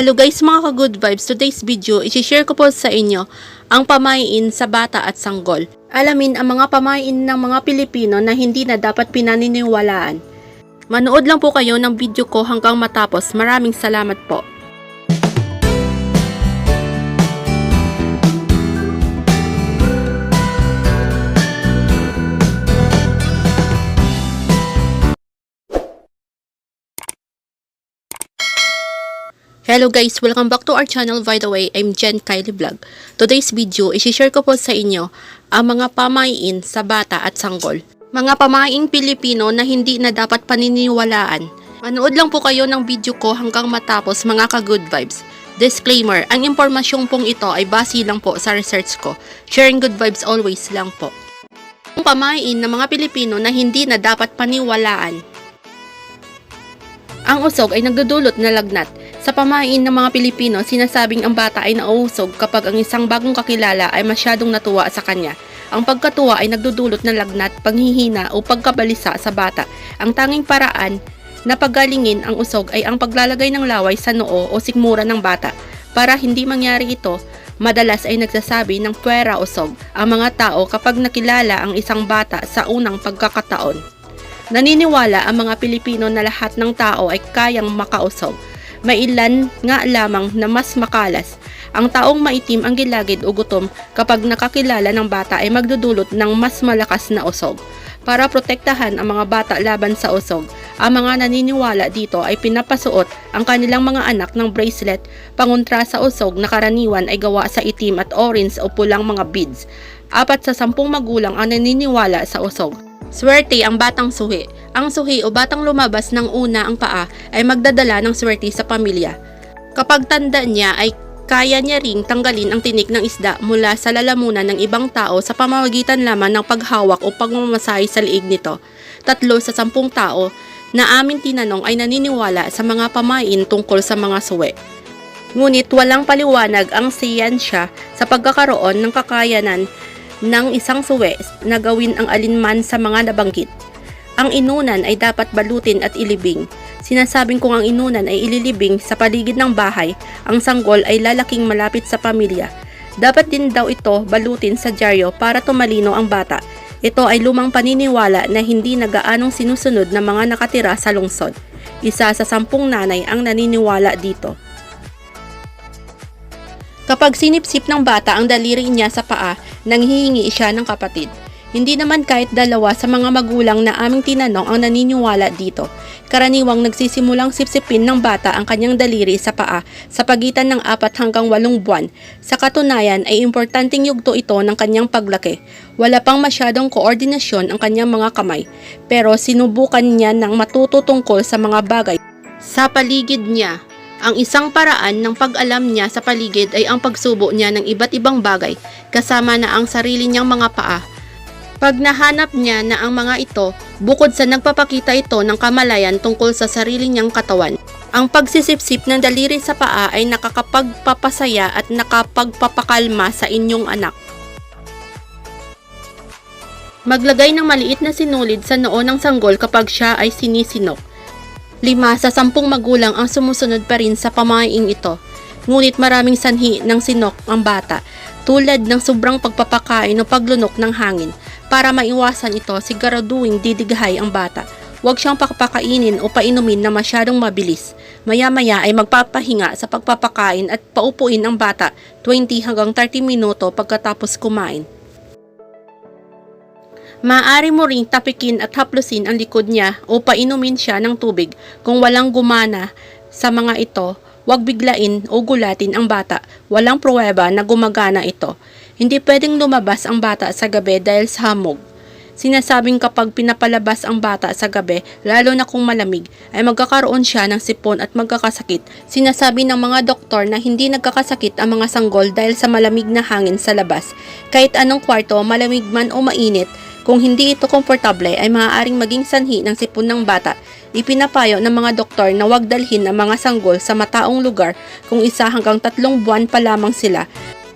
Hello guys mga ka-good vibes, today's video i-share ko po sa inyo ang pamahiin sa bata at sanggol. Alamin ang mga pamahiin ng mga Pilipino na hindi na dapat pinaniniwalaan. Manood lang po kayo ng video ko hanggang matapos. Maraming salamat po. Hello guys! Welcome back to our channel. By the way, I'm Jen Kylie Vlog. Today's video, i-share ko po sa inyo ang mga pamahiin sa bata at sanggol. Mga pamahiing Pilipino na hindi na dapat paniniwalaan. Manood lang po kayo ng video ko hanggang matapos mga ka-good vibes. Disclaimer, ang impormasyong pong ito ay base lang po sa research ko. Sharing good vibes always lang po. Ang pamahiin ng mga Pilipino na hindi na dapat paniwalaan. Ang usog ay nagdudulot na lagnat. Sa pamahiin ng mga Pilipino, sinasabing ang bata ay nauusog kapag ang isang bagong kakilala ay masyadong natuwa sa kanya. Ang pagkatuwa ay nagdudulot ng lagnat, panghihina o pagkabalisa sa bata. Ang tanging paraan na paggalingin ang usog ay ang paglalagay ng laway sa noo o sikmura ng bata. Para hindi mangyari ito, madalas ay nagsasabi ng puwera usog ang mga tao kapag nakilala ang isang bata sa unang pagkakataon. Naniniwala ang mga Pilipino na lahat ng tao ay kayang makausog. May ilan nga lamang na mas makalas. Ang taong maitim ang gilagid o gutom kapag nakakilala ng bata ay magdudulot ng mas malakas na usog. Para protektahan ang mga bata laban sa usog, ang mga naniniwala dito ay pinapasuot ang kanilang mga anak ng bracelet pangontra sa usog na karaniwan ay gawa sa itim at orange o pulang mga beads. 4 sa 10 magulang ang naniniwala sa usog. Swerte ang batang suhi. Ang suhi o batang lumabas ng una ang paa ay magdadala ng swerte sa pamilya. Kapag tanda niya ay kaya niya ring tanggalin ang tinik ng isda mula sa lalamunan ng ibang tao sa pamamagitan lamang ng paghawak o pagmamasahe sa liig nito. 3 sa 10 tao na amin tinanong ay naniniwala sa mga pamahiin tungkol sa mga suwi. Ngunit walang paliwanag ang siyensya sa pagkakaroon ng kakayanan ng isang suwi na gawin ang alinman sa mga nabanggit. Ang inunan ay dapat balutin at ilibing. Sinasabing kung ang inunan ay ililibing sa paligid ng bahay, ang sanggol ay lalaking malapit sa pamilya. Dapat din daw ito balutin sa dyaryo para tumalino ang bata. Ito ay lumang paniniwala na hindi na gaanong sinusunod ng mga nakatira sa lungsod. 1 sa 10 nanay ang naniniwala dito. Kapag sinipsip ng bata ang daliri niya sa paa, nanghihingi siya ng kapatid. Hindi naman kahit 2 sa mga magulang na aming tinanong ang naniniwala dito. Karaniwang nagsisimulang sipsipin ng bata ang kanyang daliri sa paa sa pagitan ng 4 hanggang 8 buwan. Sa katunayan ay importanteng yugto ito ng kanyang paglaki. Wala pang masyadong koordinasyon ang kanyang mga kamay, pero sinubukan niya ng matuto tungkol sa mga bagay sa paligid niya. Ang isang paraan ng pag-alam niya sa paligid ay ang pagsubo niya ng iba't ibang bagay kasama na ang sarili niyang mga paa. Pag nahanap niya na ang mga ito, bukod sa nagpapakita ito ng kamalayan tungkol sa sarili niyang katawan, ang pagsisipsip ng daliri sa paa ay nakakapagpapasaya at nakapagpapakalma sa inyong anak. Maglagay ng maliit na sinulid sa noo ng sanggol kapag siya ay sinisinok. 5 sa 10 magulang ang sumusunod pa rin sa pamahiing ito. Ngunit maraming sanhi ng sinok ang bata, tulad ng sobrang pagpapakain o paglunok ng hangin. Para maiwasan ito, siguraduhing didighay ang bata. Huwag siyang papakainin o painumin na masyadong mabilis. Maya-maya ay magpapahinga sa pagpapakain at paupuin ang bata 20 hanggang 30 minuto pagkatapos kumain. Maaari mo ring tapikin at haplusin ang likod niya o painumin siya ng tubig. Kung walang gumana sa mga ito, huwag biglain o gulatin ang bata. Walang pruweba na gumagana ito. Hindi pwedeng lumabas ang bata sa gabi dahil sa hamog. Sinasabing kapag pinapalabas ang bata sa gabi, lalo na kung malamig, ay magkakaroon siya ng sipon at magkakasakit. Sinasabi ng mga doktor na hindi nagkakasakit ang mga sanggol dahil sa malamig na hangin sa labas. Kahit anong kwarto, malamig man o mainit, kung hindi ito komportable ay maaaring maging sanhi ng sipon ng bata. Ipinapayo ng mga doktor na huwag dalhin ang mga sanggol sa mataong lugar kung 1 hanggang 3 buwan pa lamang sila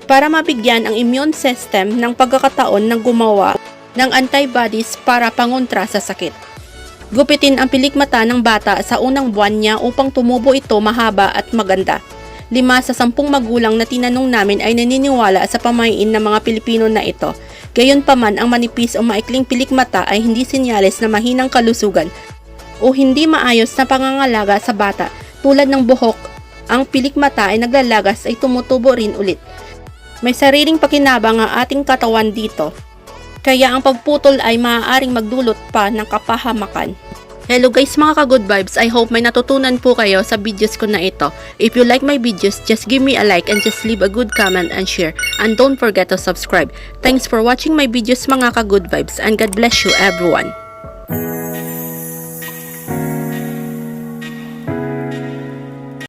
para mabigyan ang immune system ng pagkakataon ng gumawa ng antibodies para pangontra sa sakit. Gupitin ang pilikmata ng bata sa unang buwan niya upang tumubo ito mahaba at maganda. 5 sa 10 magulang na tinanong namin ay naniniwala sa pamahiin ng mga Pilipino na ito. Gayunpaman, ang manipis o maikling pilikmata ay hindi senyales na mahinang kalusugan o hindi maayos na pangangalaga sa bata. Tulad ng buhok, ang pilikmata ay naglalagas ay tumutubo rin ulit. May sariling pakinabang ang ating katawan dito, kaya ang pagputol ay maaaring magdulot pa ng kapahamakan. Hello guys mga ka-good vibes, I hope may natutunan po kayo sa videos ko na ito. If you like my videos, just give me a like and just leave a good comment and share. And don't forget to subscribe. Thanks for watching my videos mga ka-good vibes and God bless you everyone.